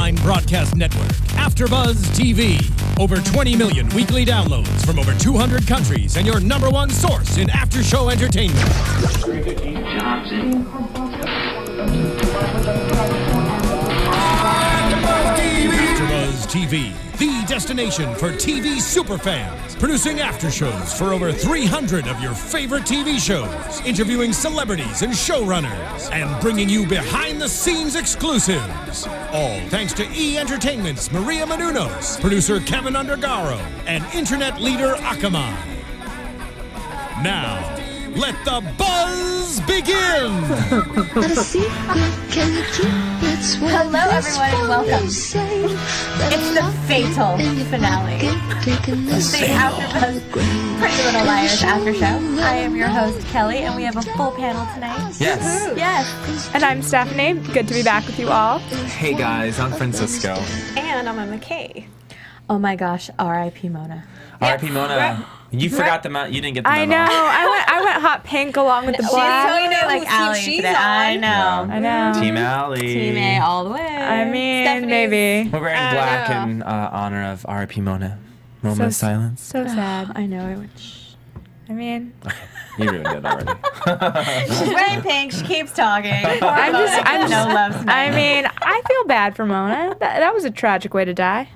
online broadcast network, AFTERBUZZ TV. Over 20 million weekly downloads from over 200 countries and your #1 source in after-show entertainment. AFTERBUZZ TV, the destination for TV superfans. Producing aftershows for over 300 of your favorite TV shows. Interviewing celebrities and showrunners. And bringing you behind-the-scenes exclusives. All thanks to E! Entertainment's Maria Menounos, producer Kevin Undergaro, and internet leader Akamai. Now, let the buzz begin! Hello, everyone, and welcome. It's the fatal finale. The AFTERBUZZ Pretty Little Liars after show. I am your host, Kelly, and we have a full panel tonight. Yes. Yes. And I'm Stephanie. Good to be back with you all. Hey guys, I'm Fracisco. And I'm McKay. Oh my gosh, R.I.P. Mona. R.I.P. Mona. You forgot the memo. You didn't get the memo. I know. I went hot pink along with the black. She's totally like Allie today. I know. Yeah. I know. Team Allie. Team A all the way. I mean, Stephanie's- maybe. We're wearing black in honor of R.I.P. Mona. Moment of silence. So sad. I know. I mean, You ruined it already. She's wearing pink. She keeps talking. I'm no love I tonight. mean, I feel bad for Mona. That was a tragic way to die.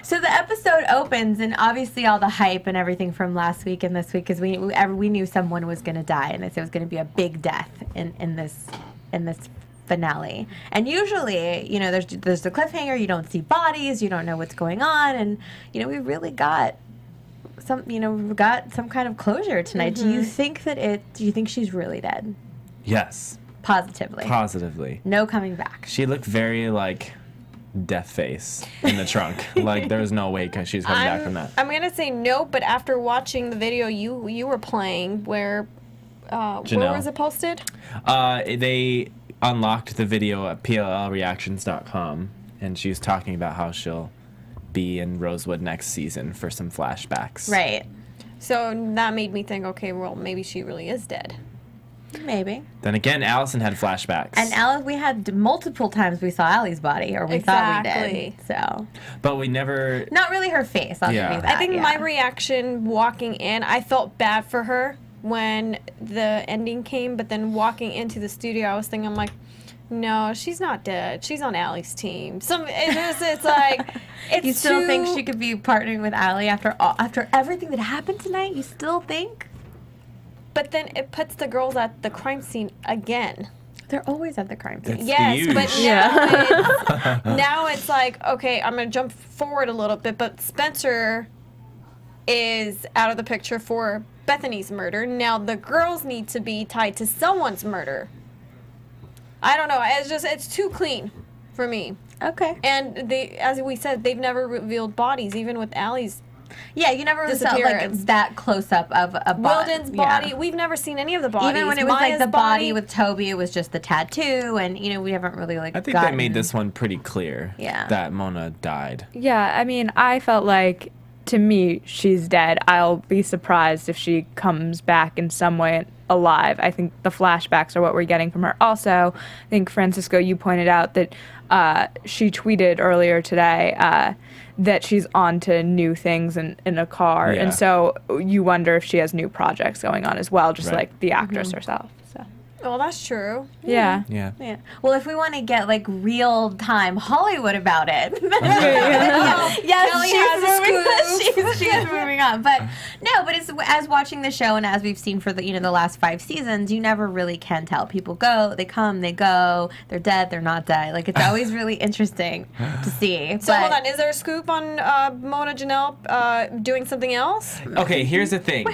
So the episode opens, and obviously all the hype and everything from last week and this week, because we knew someone was going to die, and it was going to be a big death in this finale. And usually, you know, there's the cliffhanger. You don't see bodies. You don't know what's going on, and you know we really got some. You know, we've got some kind of closure tonight. Mm-hmm. Do you think Do you think she's really dead? Yes. Positively. Positively. No coming back. She looked very like death face in the trunk. Like there was no way she's coming back from that. I'm gonna say no, but after watching the video you were playing, where was it posted? They unlocked the video at PLLreactions.com, and she was talking about how she'll be in Rosewood next season for some flashbacks. Right. So that made me think, okay, well maybe she really is dead. Maybe. Then again, Allison had flashbacks. And Alice, we had multiple times we saw Allie's body, or we thought we did. So. But we never. Not really her face. I'll give you that. I think my reaction walking in, I felt bad for her when the ending came, but then walking into the studio, I was thinking, I'm like, no, she's not dead. She's on Allie's team. It's like, it's you still think she could be partnering with Allie after everything that happened tonight? You still think? But then it puts the girls at the crime scene again. They're always at the crime scene. Yes, huge. but now it's like, okay, I'm going to jump forward a little bit, but Spencer is out of the picture for Bethany's murder. Now the girls need to be tied to someone's murder. I don't know. It's too clean for me. Okay. And as we said, they've never revealed bodies, even with Allie's. Yeah, you never really saw like that close up of a body. Wilden's body. We've never seen any of the bodies. Even when it was Maya's like the body with Toby, it was just the tattoo, and you know we haven't really like. I think they made this one pretty clear. Yeah. That Mona died. Yeah, I mean, I felt like, to me, she's dead. I'll be surprised if she comes back in some way alive. I think the flashbacks are what we're getting from her. Also, I think, Fracisco, you pointed out that she tweeted earlier today that she's on to new things in a car. Yeah. And so you wonder if she has new projects going on as well, just like the actress herself. So. Oh, that's true. Yeah. Yeah. Yeah. Well, if we want to get like real time Hollywood about it, yes, Kelly has a scoop. she's moving on. But no, but it's as watching the show and as we've seen for the last 5 seasons, you never really can tell. People go, they come, they go, they're dead, they're not dead. Like it's always really interesting to see. So hold on, is there a scoop on Mona Janelle doing something else? Okay, here's the thing.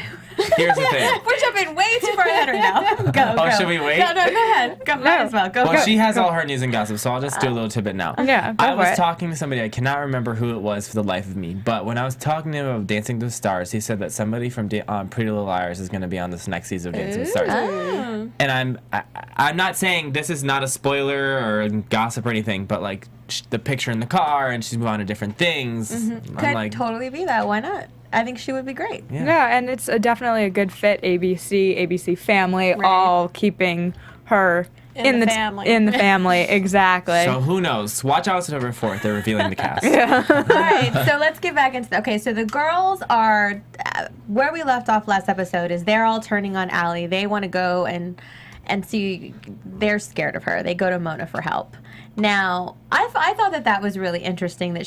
Here's the thing. We're jumping way too far ahead right now. Go. Should we wait? No, go ahead. Go, might as well. Go. Well, she has all her news and gossip, so I'll just do a little tidbit now. Yeah, go I for was it. talking to somebody, I cannot remember who it was for the life of me, but when I was talking to him about Dancing with the Stars, he said that somebody from Pretty Little Liars is going to be on this next season of Dancing with the Stars. Oh. And I'm not saying this is not a spoiler or gossip or anything, but like the picture in the car and she's moving on to different things. Could I'm like, totally be that. Why not? I think she would be great. Yeah, and it's definitely a good fit. ABC Family, all keeping her in the family. In the family, exactly. So who knows? Watch out September 4th. They're revealing the cast. All right, so let's get back into okay. So the girls are where we left off last episode. Is they're all turning on Allie. They want to go and see. They're scared of her. They go to Mona for help. Now, I thought that was really interesting that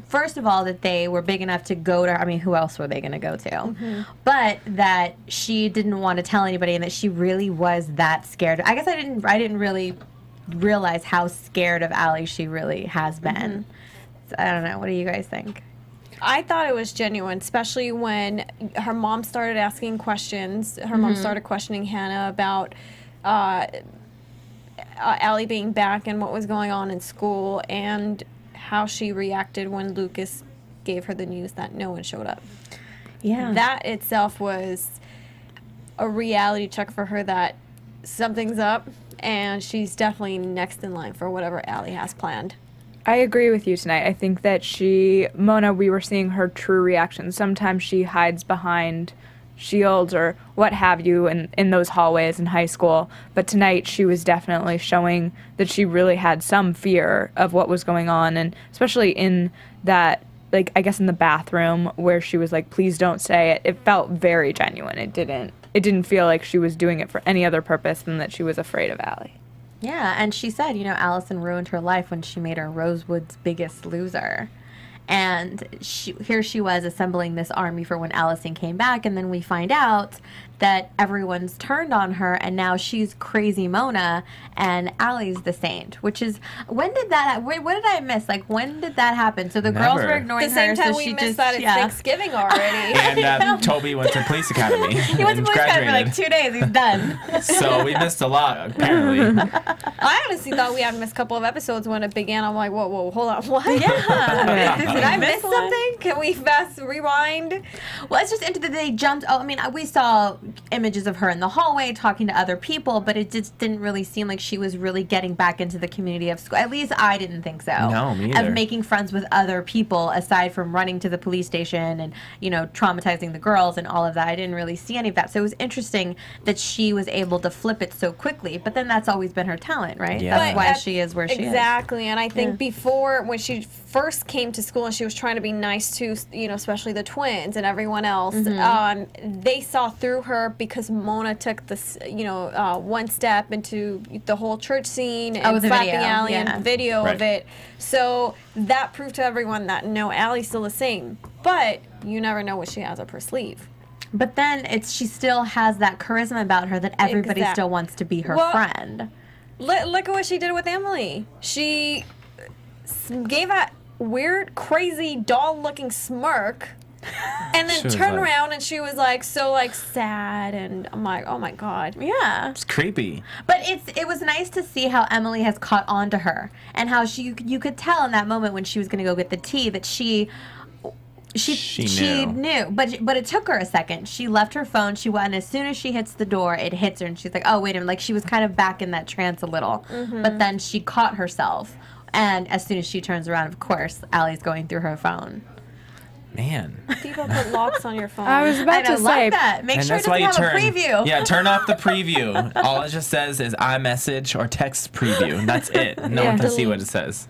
first of all, that they were big enough to go to, I mean, who else were they going to go to? Mm-hmm. But that she didn't want to tell anybody and that she really was that scared. I guess I didn't really realize how scared of Allie she really has been. Mm-hmm. So, I don't know. What do you guys think? I thought it was genuine, especially when her mom started asking questions. Her mom started questioning Hannah about Allie being back and what was going on in school and how she reacted when Lucas gave her the news that no one showed up. Yeah. That itself was a reality check for her that something's up and she's definitely next in line for whatever Allie has planned. I agree with you tonight. I think that Mona, we were seeing her true reaction. Sometimes she hides behind shields or what have you in those hallways in high school, but tonight she was definitely showing that she really had some fear of what was going on, and especially in that, like, I guess in the bathroom where she was like, please don't say it. It felt very genuine. It didn't feel like she was doing it for any other purpose than that she was afraid of Allie. Yeah, and she said, Allison ruined her life when she made her Rosewood's Biggest Loser. And here she was assembling this army for when Allison came back, and then we find out that everyone's turned on her, and now she's crazy Mona, and Allie's the saint. Which is, when did that? What did I miss? Like, when did that happen? So the girls were ignoring her. The same time so we she missed that it's Thanksgiving already. And Toby went to police academy. He went to police academy for like 2 days. He's done. So we missed a lot, apparently. I honestly thought we had missed a couple of episodes when it began. I'm like, whoa, hold on, what? Yeah. Did I miss something? Can we fast rewind? Well, it's just interesting that they jumped. Oh, I mean, we saw images of her in the hallway talking to other people, but it just didn't really seem like she was really getting back into the community of school. At least I didn't think so. No, me either. Of making friends with other people, aside from running to the police station and, traumatizing the girls and all of that. I didn't really see any of that. So it was interesting that she was able to flip it so quickly. But then that's always been her talent, right? Yeah. That's why she is where she is. Exactly. And I think before, when she first came to school and she was trying to be nice to, especially the twins and everyone else, they saw through her because Mona took this, one step into the whole church scene and slapping Allie and video of it. So that proved to everyone that no, Allie's still the same. But you never know what she has up her sleeve. But then she still has that charisma about her that everybody still wants to be her friend. Look at what she did with Emily. She gave a weird, crazy, doll-looking smirk, and then turned around and she was like sad, and I'm like, oh my god. Yeah. It's creepy. But it was nice to see how Emily has caught on to her, and how you could tell in that moment when she was going to go get the tea that she knew, but it took her a second. She left her phone. She went, and as soon as she hits the door, it hits her, and she's like, "Oh, wait a minute!" Like she was kind of back in that trance a little, but then she caught herself, and as soon as she turns around, of course, Allie's going through her phone. Man. People put locks on your phone. I was about to say that. Make sure it doesn't have a preview. Yeah, turn off the preview. All it just says is iMessage or text preview, and that's it. No one can see what it says.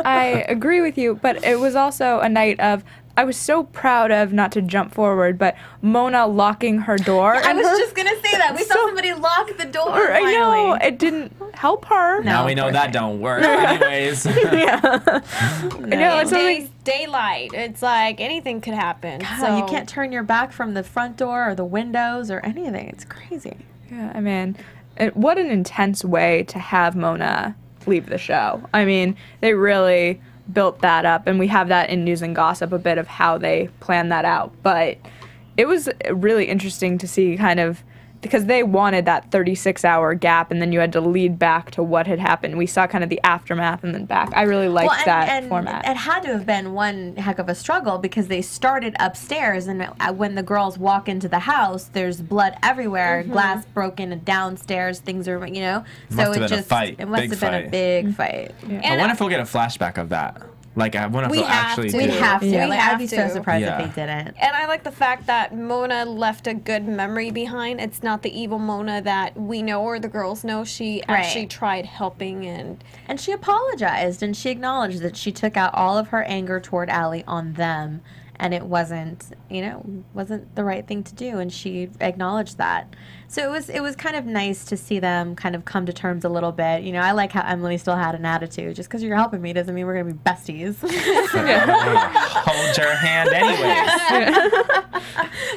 I agree with you, but it was also a night of, I was so proud of, not to jump forward, but Mona locking her door. I was just going to say that. We saw somebody lock the door finally. I know. It didn't help her. Now we know that don't work. Anyways. It's daylight. It's like anything could happen. God, so you can't turn your back from the front door or the windows or anything. It's crazy. Yeah, I mean, what an intense way to have Mona leave the show. I mean, they really built that up, and we have that in News and Gossip, a bit of how they planned that out. But it was really interesting to see, kind of, because they wanted that 36-hour gap, and then you had to lead back to what had happened. We saw kind of the aftermath and then back. I really liked that format. It had to have been one heck of a struggle, because they started upstairs, and when the girls walk into the house, there's blood everywhere, glass broken downstairs, things are, so It must have been a been a big fight. Yeah. I wonder if we'll get a flashback of that. Like, I wonder if We they'll have actually to. do We'd have to. We Like, have I'd be so to. surprised Yeah. if they didn't. And I like the fact that Mona left a good memory behind. It's not the evil Mona that we know or the girls know. She actually tried helping and And she apologized, and she acknowledged that she took out all of her anger toward Allie on them, and it wasn't, wasn't the right thing to do, and she acknowledged that. So it was kind of nice to see them kind of come to terms a little bit. I like how Emily still had an attitude. Just because you're helping me doesn't mean we're going to be besties. Hold your hand anyways.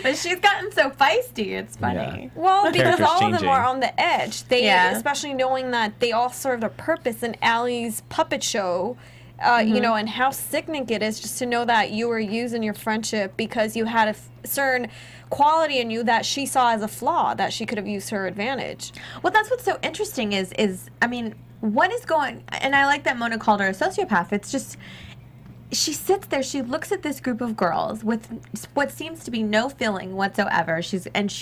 But she's gotten so feisty. It's funny. well, because Characters all of them changing. are on the edge. They, Yeah. especially knowing that they all served a purpose in Allie's puppet show. Mm-hmm. And how sickening it is just to know that you were using your friendship because you had a certain quality in you that she saw as a flaw that she could have used to her advantage. Well, that's what's so interesting is I mean, what is going, and I like that Mona called her a sociopath. It's just, she sits there, she looks at this group of girls with what seems to be no feeling whatsoever. She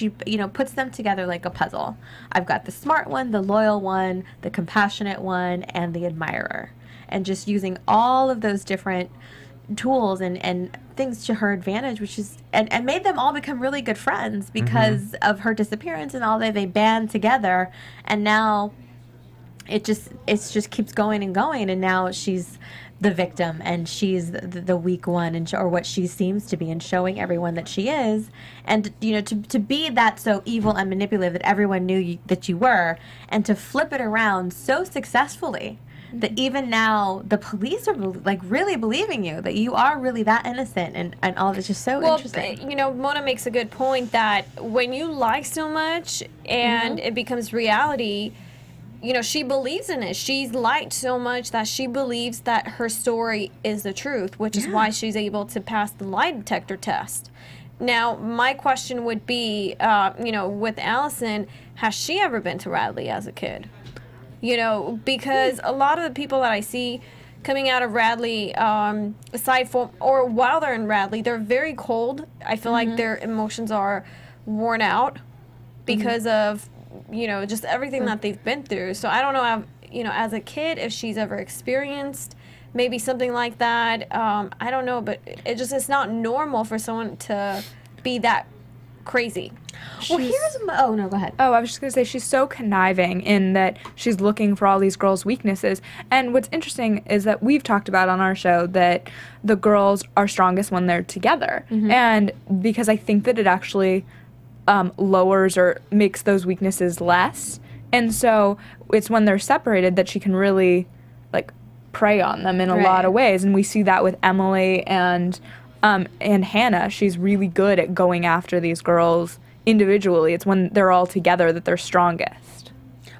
puts them together like a puzzle. I've got the smart one, the loyal one, the compassionate one, and the admirer. And just using all of those different tools and things to her advantage, which is and made them all become really good friends because of her disappearance and all that they band together. And now it just keeps going and going, and now she's the victim and she's the weak one, and or what she seems to be, and showing everyone that she is. And to be that so evil and manipulative that everyone knew that you were, and to flip it around so successfully that even now the police are like really believing you, that you are really that innocent, and all of it's just so interesting. Mona makes a good point that when you lie so much and it becomes reality, she believes in it. She's lied so much that she believes that her story is the truth, which is why she's able to pass the lie detector test. Now, my question would be, with Allison, has she ever been to Radley as a kid? Because a lot of the people that I see coming out of Radley, aside from, or while they're in Radley, they're very cold. I feel like their emotions are worn out because of, just everything that they've been through. So I don't know, as a kid, if she's ever experienced maybe something like that. I don't know, but it's not normal for someone to be that crazy. Well, no, go ahead. Oh, I was just going to say she's so conniving in that she's looking for all these girls' weaknesses. And what's interesting is that we've talked about on our show that the girls are strongest when they're together. And because I think that it actually lowers or makes those weaknesses less. And so it's when they're separated that she can really, prey on them in a lot of ways. And we see that with Emily and Hannah. She's really good at going after these girls individually. It's when they're all together that they're strongest.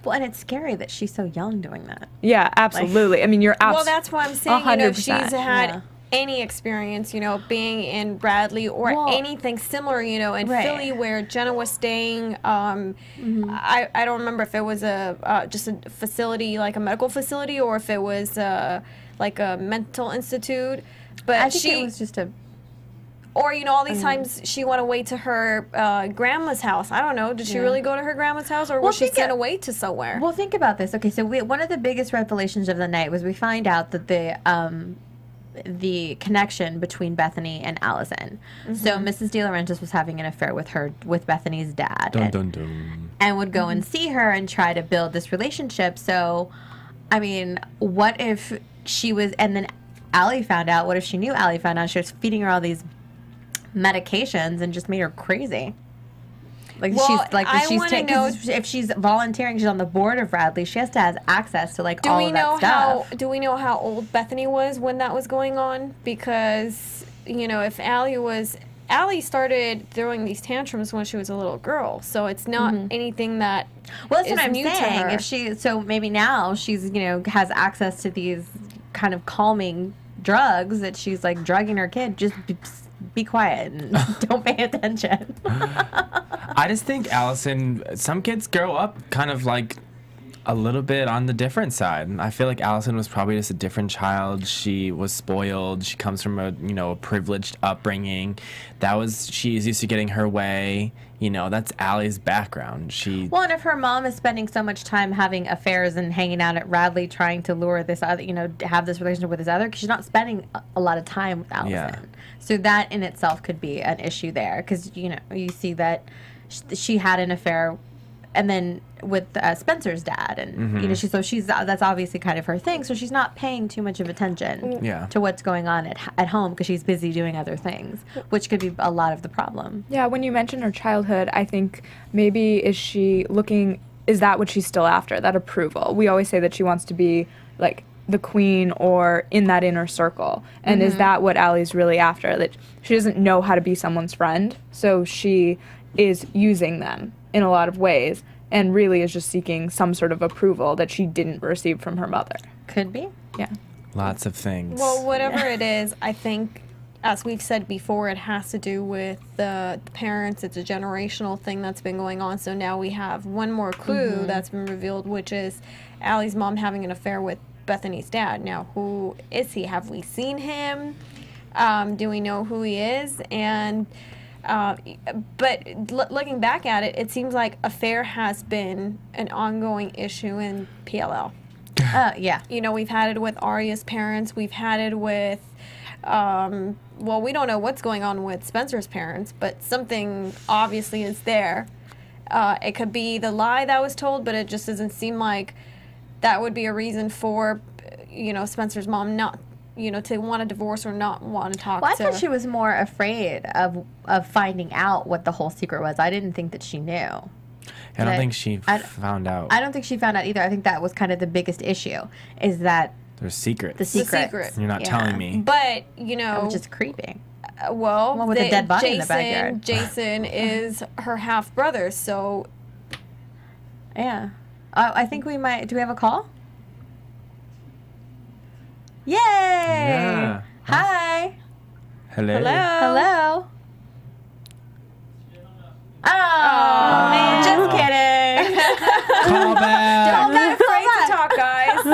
Well, and it's scary that she's so young doing that. Yeah, absolutely. I mean, you're Well, that's why I'm saying, if 100%. she's had any experience, being in Bradley or anything similar, in Philly where Jenna was staying. I don't remember if it was just a facility, like a medical facility, or if it was like a mental institute. But I think it was just a... Or, all these times she went away to her grandma's house. I don't know. Did she really go to her grandma's house, or was she sent away to somewhere? Well, think about this. Okay, so one of the biggest revelations of the night was we find out that the connection between Bethany and Allison. So Mrs. De Laurentiis was having an affair with Bethany's dad. Dun, dun, dun. And would go and see her and try to build this relationship. So, I mean, what if she was... And then Allie found out. What if she knew Allie found out she was feeding her all these medications and just made her crazy? If she's volunteering, she's on the board of Radley, she has to have access to all of that stuff. Do we know how old Bethany was when that was going on? Because if Allie started throwing these tantrums when she was a little girl, so it's not anything that that's what is I'm new to saying. her. Maybe now she's has access to these kind of calming drugs that she's drugging her kid. Just be quiet and don't pay attention. I just think Allison, some kids grow up kind of a little bit on the different side. I feel like Allison was probably just a different child. She was spoiled. She comes from a, you know, a privileged upbringing. She's used to getting her way. You know, that's Allie's background. Well, and if her mom is spending so much time having affairs and hanging out at Radley trying to lure this other, you know, have this relationship with this other, because she's not spending a lot of time with Allison. Yeah. So that in itself could be an issue there, because, you know, you see that she had an affair and then with Spencer's dad, and you know, she's that's obviously kind of her thing. So she's not paying too much of attention to what's going on at home because she's busy doing other things, which could be a lot of the problem. Yeah, when you mention her childhood, I think maybe is that what she's still after? That approval. We always say that she wants to be like the queen or in that inner circle, and is that what Allie's really after? That she doesn't know how to be someone's friend, so she is using them in a lot of ways, and really is just seeking some sort of approval that she didn't receive from her mother. Could be. Yeah. Lots of things. Well, whatever it is, I think, as we've said before, it has to do with the parents. It's a generational thing that's been going on. So now we have one more clue that's been revealed, which is Allie's mom having an affair with Bethany's dad. Now, who is he? Have we seen him? Do we know who he is? And but looking back at it, it seems like affair has been an ongoing issue in PLL. Yeah. You know, we've had it with Arya's parents. We've had it with, well, we don't know what's going on with Spencer's parents, but something obviously is there. It could be the lie that was told, but it just doesn't seem like that would be a reason for, you know, Spencer's mom not, you know, to want a divorce or not want to talk to. Well, I thought she was more afraid of finding out what the whole secret was. I didn't think that she knew. I don't think she found out. I don't think she found out either. I think that was kind of the biggest issue, is that There's secrets. the secret. You're not telling me. But, you know. Which is creepy. Well, with a dead body in the backyard. Jason is her half brother, so. Yeah. I think we might. Do we have a call? Yay! Yeah. Hi. Hello. Hello. Oh, man, just kidding. Call back. Don't be afraid to talk, guys.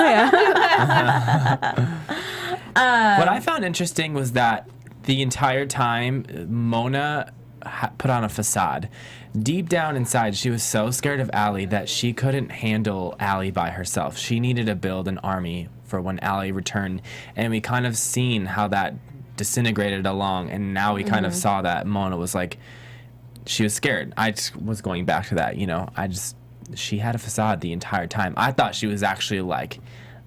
What I found interesting was that the entire time Mona put on a facade. Deep down inside, she was so scared of Allie that she couldn't handle Allie by herself. She needed to build an army for when Allie returned, and we kind of seen how that disintegrated along, and now we kind of saw that Mona was like, she was scared. I just was going back to that, you know, she had a facade the entire time. I thought she was actually like,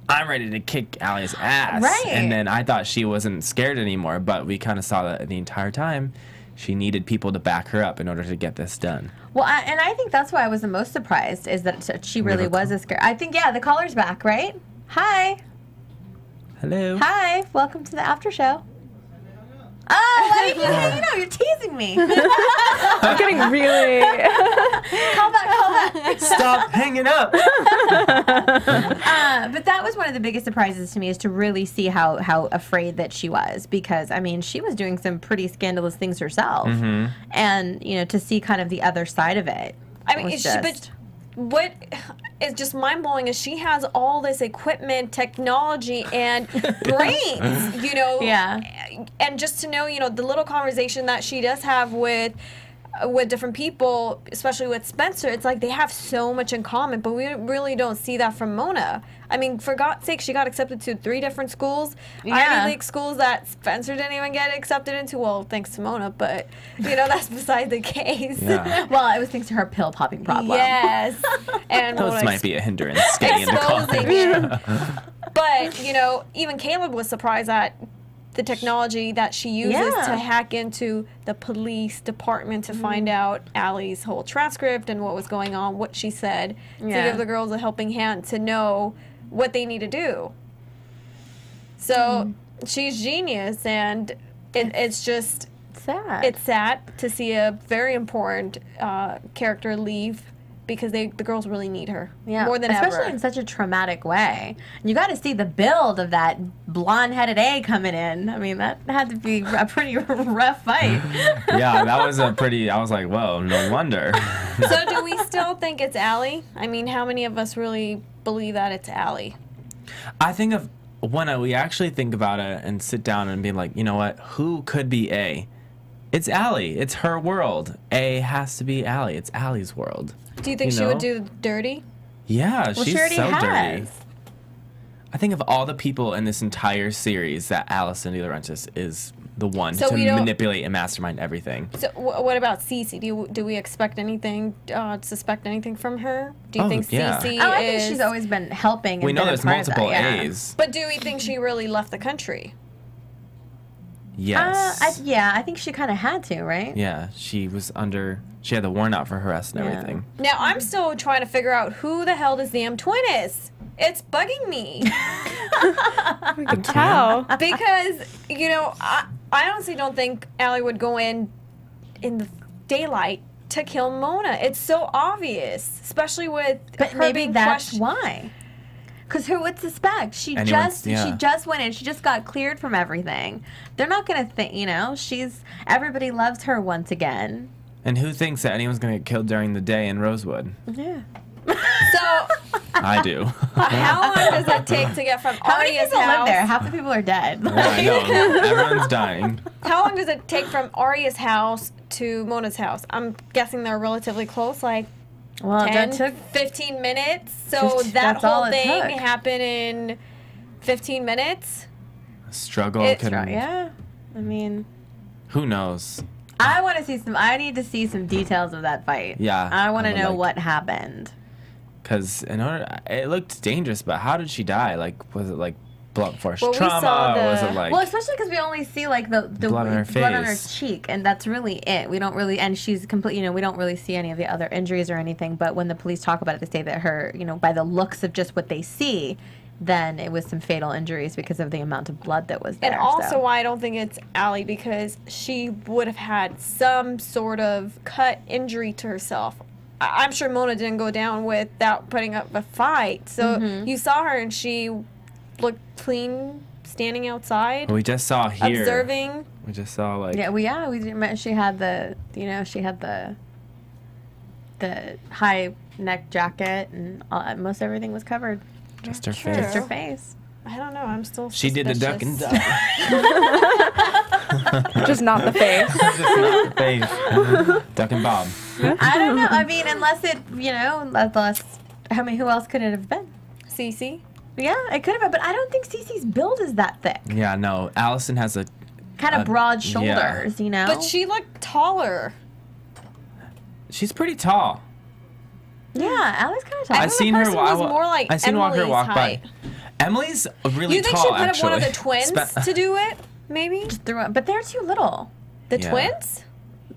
I'm ready to kick Allie's ass. Right. And then I thought she wasn't scared anymore, but we kind of saw that the entire time she needed people to back her up in order to get this done. Well, and I think that's why I was the most surprised, is that she really was a scare. I think, yeah, the caller's back, right? Hi. Hello. Hi. Welcome to the after show. Oh, why are you hanging out? You're teasing me. I'm getting really. Call back. Stop hanging up. But that was one of the biggest surprises to me, is to really see how afraid that she was, because I mean, she was doing some pretty scandalous things herself, and you know, to see kind of the other side of it. I mean, but what is just mind-blowing is she has all this equipment, technology, and brains, you know. Yeah. And just to know, you know, the little conversation that she does have with different people, especially with Spencer, it's like they have so much in common, but we really don't see that from Mona. I mean, for God's sake, she got accepted to 3 different schools. Ivy League schools that Spencer didn't even get accepted into. Well, thanks to Mona, but, you know, that's beside the case. Yeah. Well, it was thanks to her pill-popping problem. Yes. And Those might be a hindrance getting into college. But, you know, even Caleb was surprised at the technology that she uses to hack into the police department to find out Allie's whole transcript and what was going on, what she said, to give the girls a helping hand to know what they need to do. So she's genius, and it's just sad. It's sad to see a very important character leave because the girls really need her Yeah, more than especially ever. in such a traumatic way. You got to see the build of that blonde-headed A coming in. I mean, that had to be a pretty rough fight. Yeah, that was a pretty. I was like, whoa, no wonder. So do we still think it's Allie? I mean, how many of us really believe that it's Allie? I think of when we actually think about it and sit down and be like, you know what? Who could be A? It's Allie. It's her world. A has to be Allie. It's Allie's world. Do you think You she would know? do dirty? Yeah, Well, she's she already so dirty. has. I think of all the people in this entire series that Allison De Laurentiis is the one So to we don't- manipulate and mastermind everything. So what about Cece? Do we expect anything, suspect anything from her? Do you Oh, think yeah. Cece Oh, I is... think she's always been helping. And We know been a there's part of that, multiple yeah. A's. But do we think she really left the country? Yes. I think she kind of had to, right? Yeah, she was under. She had the warrant out for her arrest and Yeah. everything. Now, I'm still trying to figure out who the hell this damn twin is. It's bugging me. We can tell. Because, you know, I honestly don't think Allie would go in the daylight to kill Mona. It's so obvious, especially with But her maybe being that's questioned. why. Because who would suspect? She Anyone's- just yeah. she just went in. She just got cleared from everything. They're not gonna think. You know, everybody loves her once again. And who thinks that anyone's going to get killed during the day in Rosewood? Yeah. So, I do. how long does it take to get from How many Arya's people live house? there? Half the people are dead. Yeah, I know. Everyone's dying. How long does it take from Arya's house to Mona's house? I'm guessing they're relatively close, like Well, 10, that took 15 minutes. So that That's all whole it thing took. happened in 15 minutes. Struggle. yeah. I mean, Who knows? I want to see some. I need to see some details of that fight. Yeah, I want I to would know like- what happened. Because it looked dangerous, but how did she die? Like, was it like blunt force Well, we trauma, saw or was the- it like? Well, especially because we only see like the Blood on her blood on her face. cheek, and that's really it. We don't really, and she's complete. You know, we don't really see any of the other injuries or anything. But when the police talk about it, they say that her, you know, by the looks of just what they see, then it was some fatal injuries because of the amount of blood that was there. And also so. why I don't think it's Allie, because she would have had some sort of cut injury to herself. I'm sure Mona didn't go down without putting up a fight. So Mm-hmm. you saw her and she looked clean standing outside, we just saw here. observing. We just saw like. She had the, you know, she had the high neck jacket, and most everything was covered. Just her True. face. Just her face. I don't know. I'm still She did the duck and suspicious. duck. Just not the face. Just not the face. Duck and Bob. I don't know. I mean, unless it, you know, unless I mean, who else could it have been? Cece? Yeah, it could have been, but I don't think Cece's build is that thick. Yeah, no. Allison has a. Kind of broad yeah. shoulders, you know. But she looked taller. She's pretty tall. yeah, Allie's kind of tall. I I've think seen the her. person was more like I've seen her Emily's walk height. by. Emily's really You think tall. she put up actually. one of the twins to do it? Maybe But they're too little. the Yeah. twins.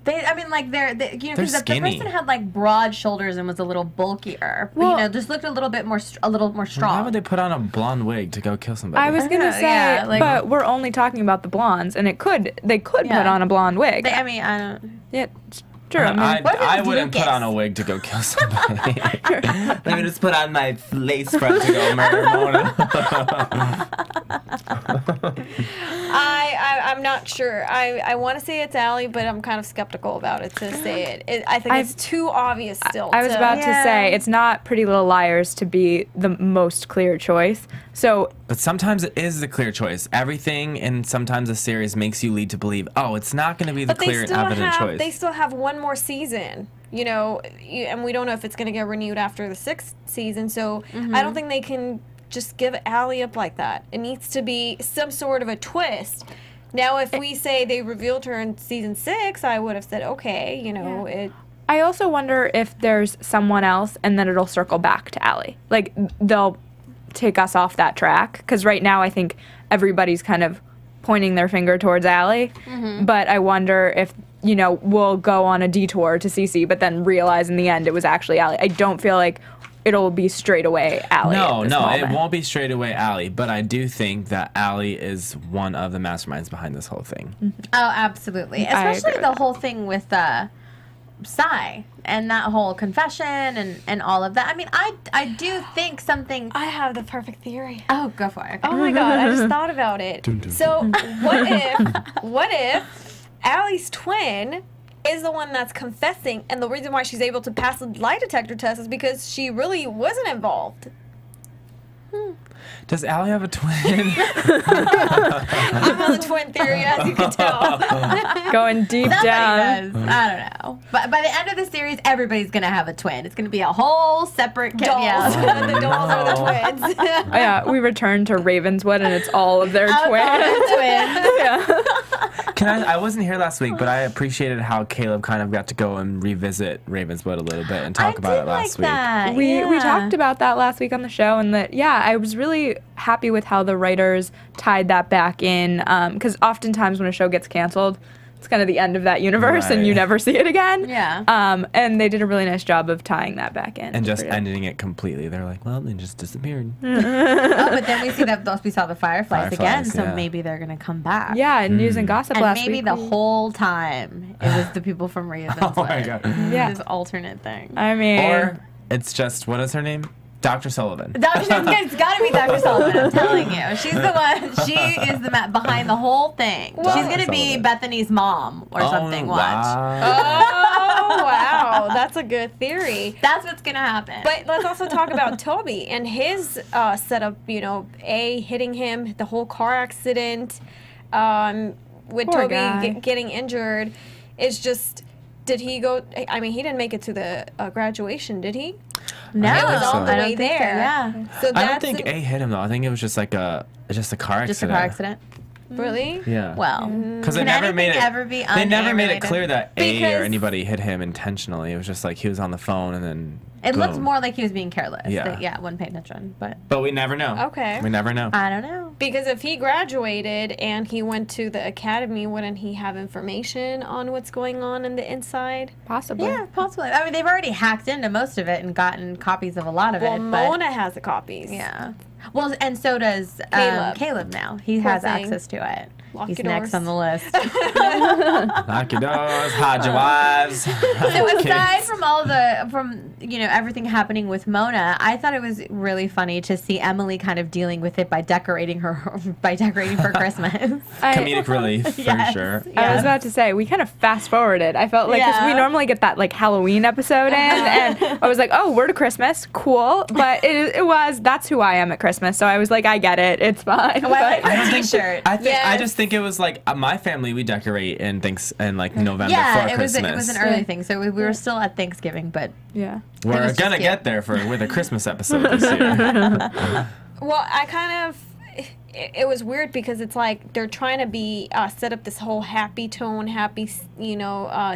I mean, like you know, They're because the skinny. person had like broad shoulders and was a little bulkier. But, Well- you know, just looked a little bit more, a little more Why strong. would they put on a blonde wig to go kill somebody? I was I gonna know, say, yeah, like- but we're only talking about the blondes, and they could put Yeah. on a blonde wig. I mean, I don't. Yeah, it's true. I mean, What if I it's wouldn't put Lucas? on a wig to go kill somebody. Let me just put on my lace front to go murder Mona. I'm not sure. I want to say it's Allie, but I'm kind of skeptical about it to say it. I think it's too obvious still. I was about to Yeah. say it's not Pretty Little Liars to be the most clear choice. So But sometimes it is the clear choice. Everything in sometimes a series makes you lead to believe, oh, it's not going to be the But clear and evident choice. they still have one more season, you know, and we don't know if it's going to get renewed after the 6th season. So I don't think they can just give Allie up like that. It needs to be some sort of a twist. Now, if we say they revealed her in season 6, I would have said, okay, you know, it. I also wonder if there's someone else, and then it'll circle back to Allie. Like they'll take us off that track, because right now I think everybody's kind of pointing their finger towards Allie. But I wonder if, you know, we'll go on a detour to CC, but then realize in the end it was actually Allie. I don't feel like it'll be straight away Allie. No, at this no, moment. it won't be straight away Allie, but I do think that Allie is one of the masterminds behind this whole thing. Oh, absolutely. I agree Especially with the that. whole thing with Sai and that whole confession and all of that. I mean, I do think something. I have the perfect theory. Oh, go for it. Oh my god, I just thought about it. So what if Allie's twin is the one that's confessing, and the reason why she's able to pass the lie detector test is because she really wasn't involved? Does Allie have a twin? I'm on the twin theory, as you can tell. Going deep down. Does. I don't know. But by the end of the series, everybody's going to have a twin. It's going to be a whole separate Dolls. Yeah. The dolls are the twins. Oh, yeah, we return to Ravenswood, and it's all of their twins. twins. I wasn't here last week, but I appreciated how Caleb kind of got to go and revisit Ravenswood a little bit and talk about it last week. That. We talked about that last week on the show, and that I was really happy with how the writers tied that back in, because oftentimes when a show gets canceled, it's kind of the end of that universe, Right. and you never see it again. Yeah. And they did a really nice job of tying that back in. And just ending it completely. They're like, well, it just disappeared. Oh, but then we saw the Fireflies again, Fireflies, so yeah. maybe they're going to come back. Yeah, and news and gossip And last maybe week. the whole time it was the people from Ravenswood. Oh my God. Yeah. This alternate thing. I mean, Or it's just, what is her name? Dr. Sullivan. It's got to be Dr. Sullivan. I'm telling you, she's the one. She is the behind the whole thing. She's going to be Sullivan. Bethany's mom or something. Watch. Oh, wow. That's a good theory. That's what's going to happen. But let's also talk about Toby and his setup, hitting him, the whole car accident, with Poor Toby guy. getting injured. It's just, did he go, I mean, he didn't make it to the graduation, did he? no, I don't It was think so. all the I don't way think so, there. yeah, So I don't that's think A hit him, though. I think it was just like a car accident. just a car accident. really? Yeah. Well, Because they can never made anything it. ever be They never made it unrelated? clear that A or Because- anybody hit him intentionally. It was just like he was on the phone and then. It looked boom. more like he was being careless. Yeah. That, wasn't paying attention. But But we never know. Okay. We never know. I don't know. Because if he graduated and he went to the academy, wouldn't he have information on what's going on in the inside? possibly. Yeah, possibly. I mean, they've already hacked into most of it and gotten copies of a lot of Well, it. Mona has the copies. But, yeah. Well, and so does Caleb now. He Poor has thing. access to it. Lock He's your next doors. on the list. Lock your doors, hide your wives. So aside from everything happening with Mona, I thought it was really funny to see Emily kind of dealing with it by decorating for Christmas. Comedic relief, for Yes. sure. I was about to say, we kind of fast forwarded. I felt like, because we Yeah. normally get that like Halloween episode in, and I was like, oh, we're to Christmas, cool. But that's who I am at Christmas. So I was like, I get it, it's fine. Well, I like But- her I don't think. T-shirt. I Yes. just think it was like my family. We decorate in November Yeah, for it was Christmas. an early thing, so we were still at Thanksgiving, but yeah. We're was just gonna cute. get there with a Christmas episode this year. Well, I kind of, it was weird because it's like they're trying to set up this whole happy tone,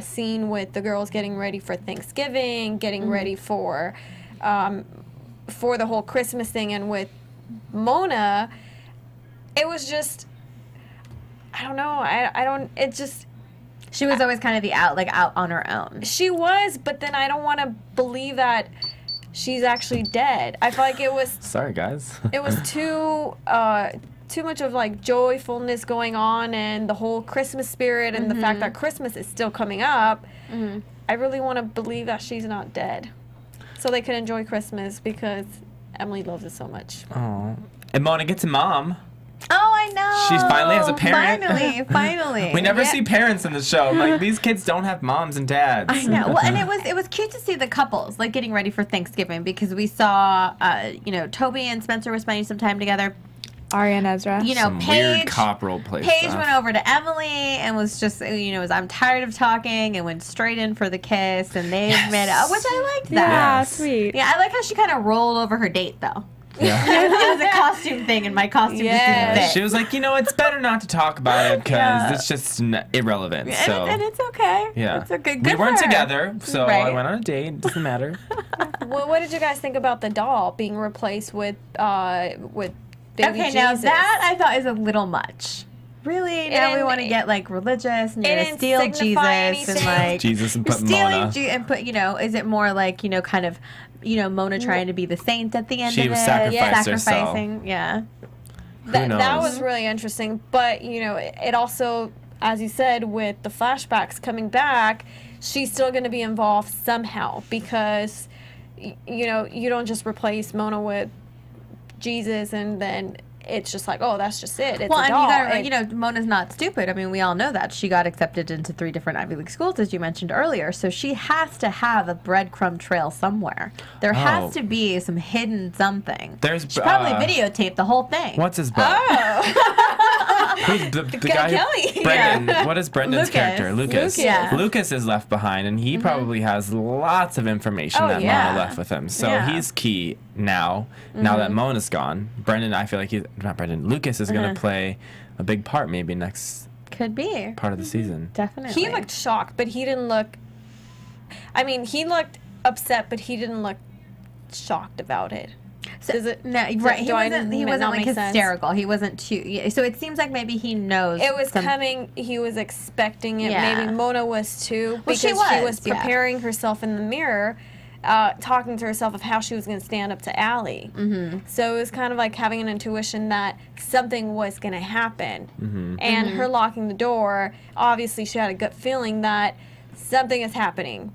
scene with the girls getting ready for Thanksgiving, getting ready for the whole Christmas thing, and with Mona, it was just, I don't know, it just, she was always kind of out on her own. she was, but then I don't want to believe that she's actually dead. I feel like it was Sorry, guys. it was too much of like joyfulness going on, and the whole Christmas spirit, and the fact that Christmas is still coming up. I really want to believe that she's not dead, so they can enjoy Christmas because Emily loves it so much. Oh, and Mona gets a mom. Oh, I know. She finally has a parent. Finally. We never Yeah. see parents in the show. I'm like, these kids don't have moms and dads. I know. Well, and it was cute to see the couples like getting ready for Thanksgiving, because we saw Toby and Spencer were spending some time together. Arya and Ezra. Some weird cop role play Paige stuff. went over to Emily and was just I'm tired of talking, and went straight in for the kiss, and they made it, which I liked that. Yeah, Yes. sweet. Yeah, I like how she kind of rolled over her date though. Yeah. It was a costume thing, and my costume Yes. just didn't fit. She was like, it's better not to talk about it because Yeah. it's just irrelevant. And, So and it's okay. yeah, It's a good. we good weren't for her. together, so I Right. went on a date. It doesn't matter. Well, what did you guys think about the doll being replaced with baby Okay, now Jesus? that I thought is a little much. Really? Now we didn't- want to get like religious and it you're gonna didn't steal Jesus signify and anything. like Jesus and you're put stealing Mona. and put is it more like kind of Mona trying to be the saint at the end She of it? sacrificed herself. Sacrificing, yeah. That knows? was really interesting, but it also, as you said, with the flashbacks coming back, she's still going to be involved somehow because, you know, you don't just replace Mona with Jesus and then it's just like, oh, that's just it. It's Well, a and doll. you gotta, you know, Mona's not stupid. I mean, we all know that. She got accepted into 3 different Ivy League schools, as you mentioned earlier. So she has to have a breadcrumb trail somewhere. There has to be some hidden something. There's she probably videotaped the whole thing. What's his butt? Who's the guy? Kelly. Brendan. What is Brendan's Lucas. character? Lucas. Yeah. Lucas is left behind, and he probably has lots of information that yeah. Mona left with him. So Yeah. he's key now. Now that Mona's gone, Brendan, I feel like he's not Brendan. Lucas is going to play a big part maybe next Could be. part of the season. Definitely. He looked shocked, but he didn't look. I mean, he looked upset, but he didn't look shocked about it. So, Does it? no, does- right. He do I wasn't. He not wasn't make like sense? hysterical. He wasn't too. Yeah, so it seems like maybe he knows. It was some- coming. He was expecting it. Yeah. Maybe Mona was too, Well, because she was, yeah. preparing herself in the mirror, talking to herself of how she was going to stand up to Allie. Mm-hmm. So it was kind of like having an intuition that something was going to happen, and her locking the door. Obviously, she had a gut feeling that something is happening.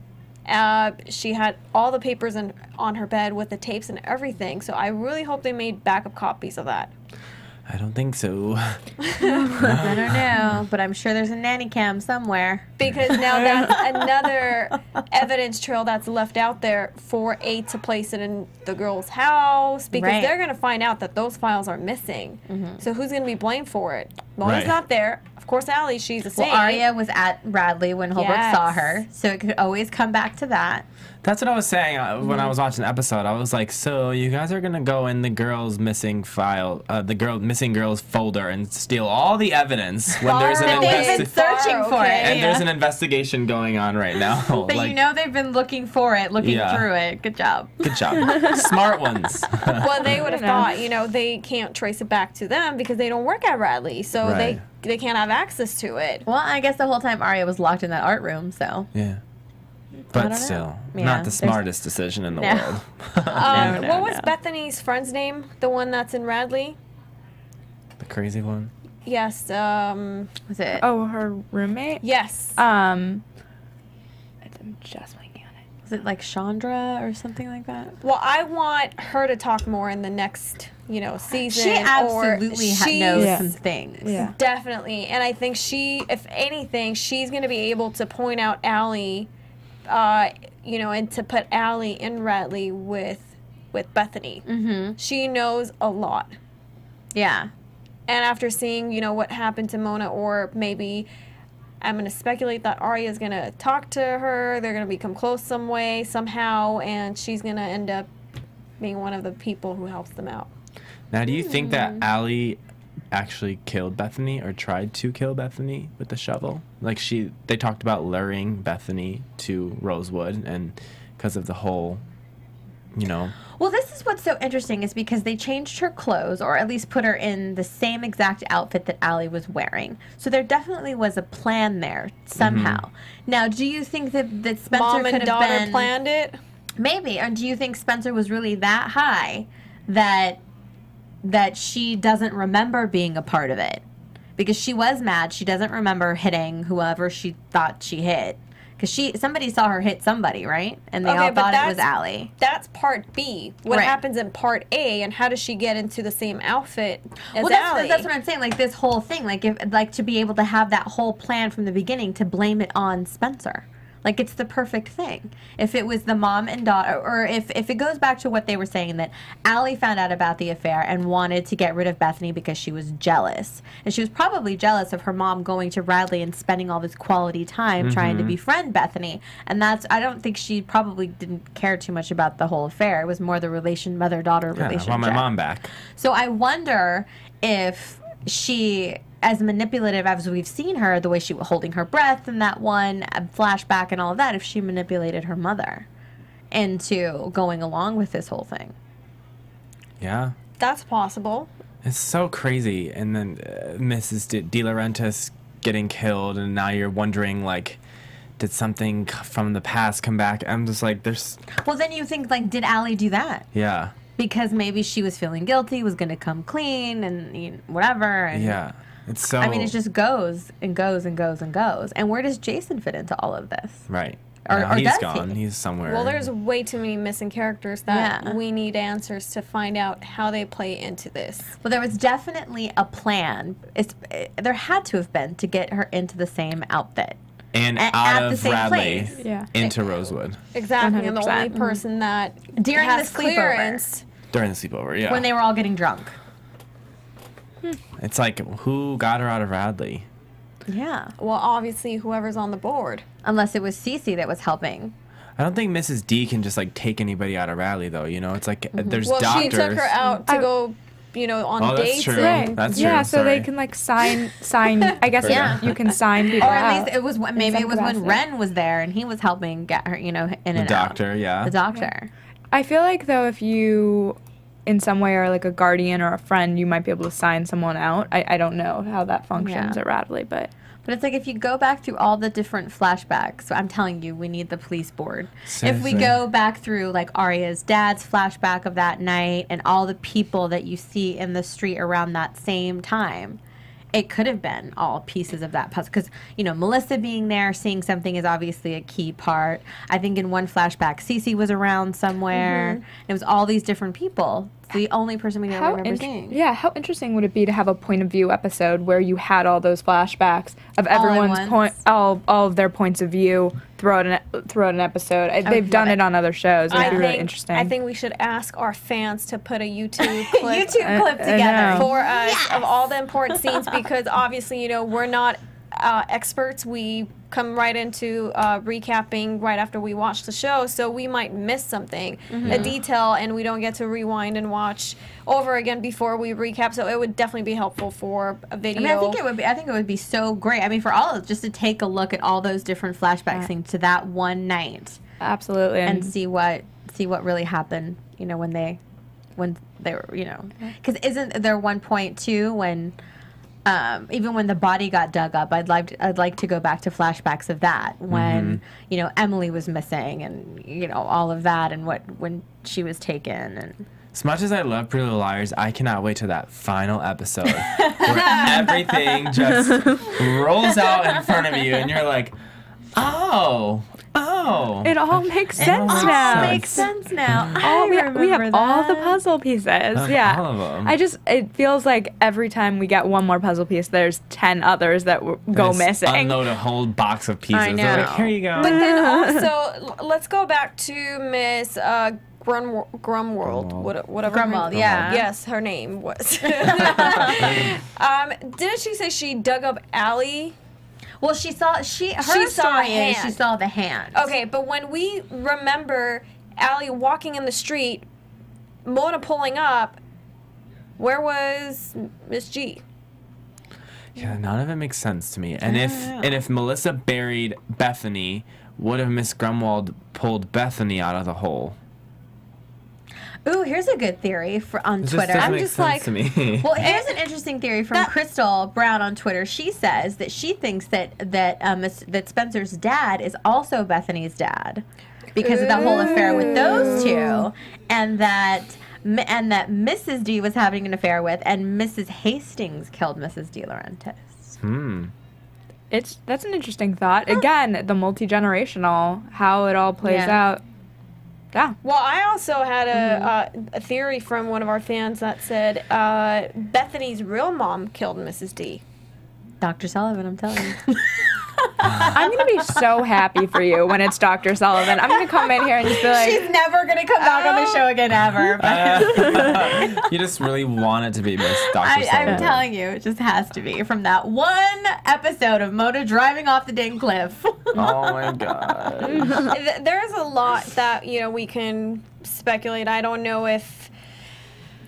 She had all the papers on her bed with the tapes and everything. So I really hope they made backup copies of that. I don't think so. I don't know, but I'm sure there's a nanny cam somewhere. Because now that's another evidence trail that's left out there for A to place it in the girl's house because Right. they're going to find out that those files are missing. So who's going to be blamed for it? Mona's Right. not there. Of course, Allie, she's the same. Well, Arya was at Radley when Holbrook saw her, so it could always come back to that. That's what I was saying when I was watching the episode. I was like, so you guys are gonna go in the girls missing file, the missing girls folder, and steal all the evidence when there's an They've been searching for it. and Yeah. there's an investigation going on right now. But Like, you know they've been looking for it, looking Yeah. through it. Good job. good job, smart ones. Well, they would have thought, you know, they can't trace it back to them because they don't work at Radley, so Right. they can't have access to it. Well, I guess the whole time Arya was locked in that art room, so. Yeah, don't but know. still, Yeah, not the there's- smartest decision in the No. world. No, What was no. Bethany's friend's name? The one that's in Radley? The crazy one. Yes. Was it? Oh, her roommate? Yes. I'm just blanking on it. Was it like Chandra or something like that? Well, I want her to talk more in the next, you know, season. She absolutely or knows Yeah. some things. Yeah. Definitely, and I think she, if anything, she's going to be able to point out Allie, you know, and to put Allie in Radley with Bethany. Mm-hmm. She knows a lot, Yeah. and after seeing, you know, what happened to Mona, or maybe I'm going to speculate that Arya is going to talk to her. They're going to become close some way, somehow, and she's going to end up being one of the people who helps them out. Now, do you think that Allie actually killed Bethany or tried to kill Bethany with the shovel? Like they talked about luring Bethany to Rosewood, and because of the whole, you know. Well, this is what's so interesting is because they changed her clothes, or at least put her in the same exact outfit that Allie was wearing. So there definitely was a plan there somehow. Now, do you think that Spencer Mom could and have daughter been planned it. maybe, or do you think Spencer was really that high that she doesn't remember being a part of it? Because she was mad. She doesn't remember hitting whoever she thought she hit. Because somebody saw her hit somebody, right? And they Okay, all but thought it was that's- Allie. That's part B. What Right. happens in part A, and how does she get into the same outfit as Well, Allie? that's what I'm saying. Like this whole thing, like to be able to have that whole plan from the beginning to blame it on Spencer. Like it's the perfect thing. If it was the mom and daughter, or if it goes back to what they were saying, that Allie found out about the affair and wanted to get rid of Bethany because she was jealous. And she was probably jealous of her mom going to Radley and spending all this quality time trying to befriend Bethany. And I don't think she probably didn't care too much about the whole affair. It was more the mother-daughter Yeah, I relationship. want my mom back. So I wonder if she, as manipulative as we've seen her, the way she was holding her breath in that one flashback and all of that, if she manipulated her mother into going along with this whole thing. Yeah. That's possible. It's so crazy. And then Mrs. De Laurentiis getting killed, and now you're wondering, like, did something from the past come back? I'm just like, there's... Well, then you think, like, did Allie do that? Yeah. Because maybe she was feeling guilty, was going to come clean, and whatever. And Yeah. It's so. I mean, it just goes and goes and goes and goes. And where does Jason fit into all of this? Right. Or he's does gone. he? He's somewhere. Well, there's way too many missing characters that Yeah. we need answers to find out how they play into this. Well, there was definitely a plan. There had to have been to get her into the same outfit. and at out the of same Bradley place. Yeah. into Rosewood Exactly, and the 100%. only person that During has the sleepover. clearance. during the sleepover. Yeah. When they were all getting drunk. It's like, who got her out of Bradley? Yeah. Well, obviously, whoever's on the board. Unless it was Cece that was helping. I don't think Mrs. D can just like take anybody out of Bradley though. You know, it's like there's Well, doctors. she took her out to go, on Oh, that's dates. true. And That's yeah, true, so they sorry. can like sign. I guess Yeah. you can sign people Or at out. least it was maybe some it was when capacity. Ren was there and he was helping get her, in and The out. doctor, yeah. The doctor. I feel like though, if you in some way are like a guardian or a friend, you might be able to sign someone out. I don't know how that functions Yeah. at Radley, but But it's like if you go back through all the different flashbacks, so I'm telling you, we need the police board. If we Seriously. go back through like Arya's dad's flashback of that night and all the people that you see in the street around that same time, it could have been all pieces of that puzzle. Because, Melissa being there, seeing something is obviously a key part. I think in one flashback, Cece was around somewhere. And it was all these different people. It's the only person we don't remember seeing. how interesting would it be to have a point of view episode where you had all those flashbacks of everyone's once. all of their points of view throughout an episode. They've done love it on other shows. It'd be really interesting. I think we should ask our fans to put a YouTube clip YouTube clip together. know. for us of all the important scenes because obviously, we're not experts. We come right into recapping right after we watch the show, so we might miss something, a detail, and we don't get to rewind and watch over again before we recap. So it would definitely be helpful for a video. I mean, I think it would be so great. I mean, for all of us, just to take a look at all those different flashback scenes to that one night Absolutely. and see what really happened. When they were, because isn't there one point too when. Even when the body got dug up, I'd like to go back to flashbacks of that when Emily was missing and all of that and when she was taken and. As much as I love Pretty Little Liars, I cannot wait to that final episode where everything just rolls out in front of you and you're like, oh. It all makes sense now. Makes sense now. We have all the puzzle pieces. Yeah. All of them. It feels like every time we get one more puzzle piece, there's 10 others that go Just missing. Unload a whole box of pieces. I They're like, know. here you go. But then also, let's go back to Miss Grumworld, whatever. Grumwald, yeah. Yes, her name was. Didn't she say she dug up Allie? Well, her She saw a story is hand. she saw the hand. Okay, but when we remember Allie walking in the street, Mona pulling up, where was Miss G? Yeah, none of it makes sense to me. And if Melissa buried Bethany, would have Miss Grumwald pulled Bethany out of the hole? Ooh, here's a good theory on It Twitter. just doesn't I'm make just sense like, to me. well, here's an interesting theory from Crystal Brown on Twitter. She says that she thinks that Spencer's dad is also Bethany's dad because of that whole affair with those two, and that Mrs. D was having an affair with, and Mrs. Hastings killed Mrs. De Laurentiis. That's an interesting thought. Again, the multi-generational, how it all plays Yeah. out. Yeah. Well, I also had a theory from one of our fans that said Bethany's real mom killed Mrs. D. Dr. Sullivan, I'm telling you. I'm going to be so happy for you when it's Dr. Sullivan. I'm going to come in here and just be like, She's never going to come back on the show again ever. But You just really want it to be Miss Dr. Sullivan. I'm telling you, it just has to be from that one episode of Mona driving off the dang cliff. Oh my god. There's a lot that we can speculate. I don't know if.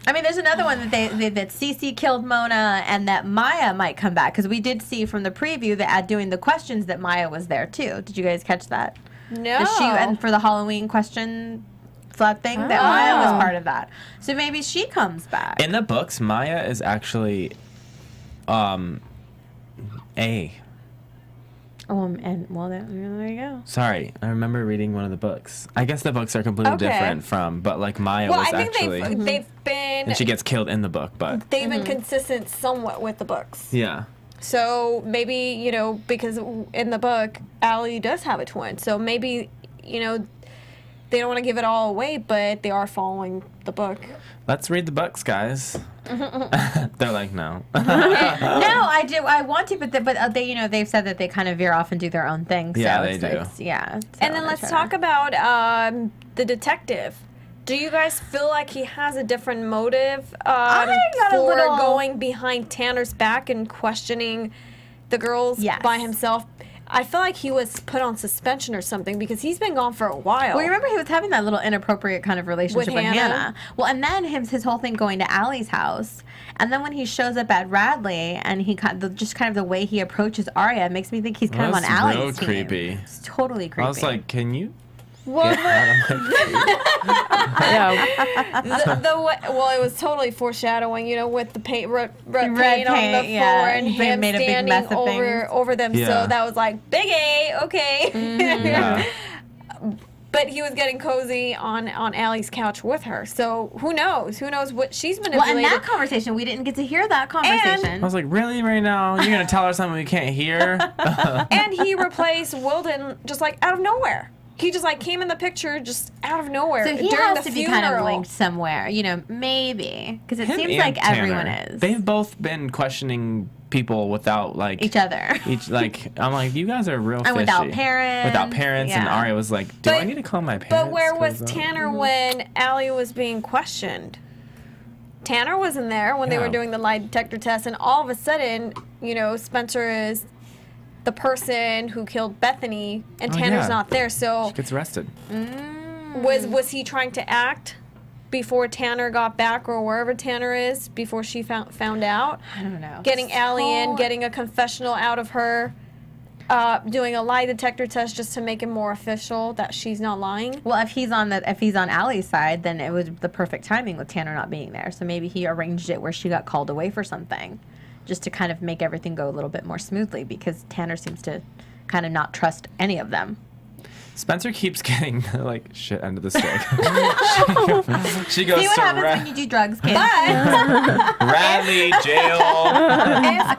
I mean, there's another one that Cece killed Mona and that Maya might come back because we did see from the preview that doing the questions that Maya was there too. Did you guys catch that? No. And for the Halloween question flood thing, that Maya was part of that. So maybe she comes back. In the books, Maya is actually A. Oh, and well, there you go. Sorry, I remember reading one of the books. I guess the books are completely different from, but like Maya was I think actually. they've been. And she gets killed in the book, but. They've been consistent somewhat with the books. Yeah. So maybe, you know, because in the book, Allie does have a twin. So maybe, you know, they don't want to give it all away, but they are following the book. Let's read the books, guys. They're like, no. No, I do. I want to, but they, you know, they've said that they kind of veer off and do their own thing. So Yeah, they do. Yeah. So And then let's talk about the detective. Do you guys feel like he has a different motive for going behind Tanner's back and questioning the girls by himself? I feel like he was put on suspension or something because he's been gone for a while. Well, you remember he was having that little inappropriate kind of relationship with Hannah. Well, and then his whole thing going to Allie's house. And then when he shows up at Radley and he just kind of the way he approaches Arya makes me think he's kind of on Allie's team. Creepy. It's totally creepy. I was like, can you? Well, get out of my well, it was totally foreshadowing, you know, with the red paint on the floor and They him made a big mess standing of over them. Yeah. So that was like, big A, okay. Yeah. But he was getting cozy on Allie's couch with her. So who knows? Who knows what she's manipulated. Well, in that conversation, we didn't get to hear that conversation. I was like, really, right now? You're going to tell her something we can't hear? And he replaced Wilden just like out of nowhere. He just like came in the picture just out of nowhere. So he during has the to be funeral. kind of linked somewhere, you know, maybe. Because it Him seems and like Tanner, everyone is. They've both been questioning people without like each other. I'm like, you guys are real fishy. And without parents. Without parents, and Arya was like, do I need to call my parents? But where was Tanner when Allie was being questioned? Tanner wasn't there when they were doing the lie detector test, and all of a sudden, you know, Spencer is the person who killed Bethany, and Tanner's not there. So she gets arrested. Was he trying to act before Tanner got back, or wherever Tanner is, before she found out? I don't know. Getting Allie in, getting a confessional out of her, doing a lie detector test just to make it more official that she's not lying. Well, if he's on Allie's side, then it was the perfect timing with Tanner not being there. So maybe he arranged it where she got called away for something, just to kind of make everything go a little bit more smoothly, because Tanner seems to kind of not trust any of them. Spencer keeps getting like shit under the stick. she goes See what to happens when you do drugs, kids. Radley jail.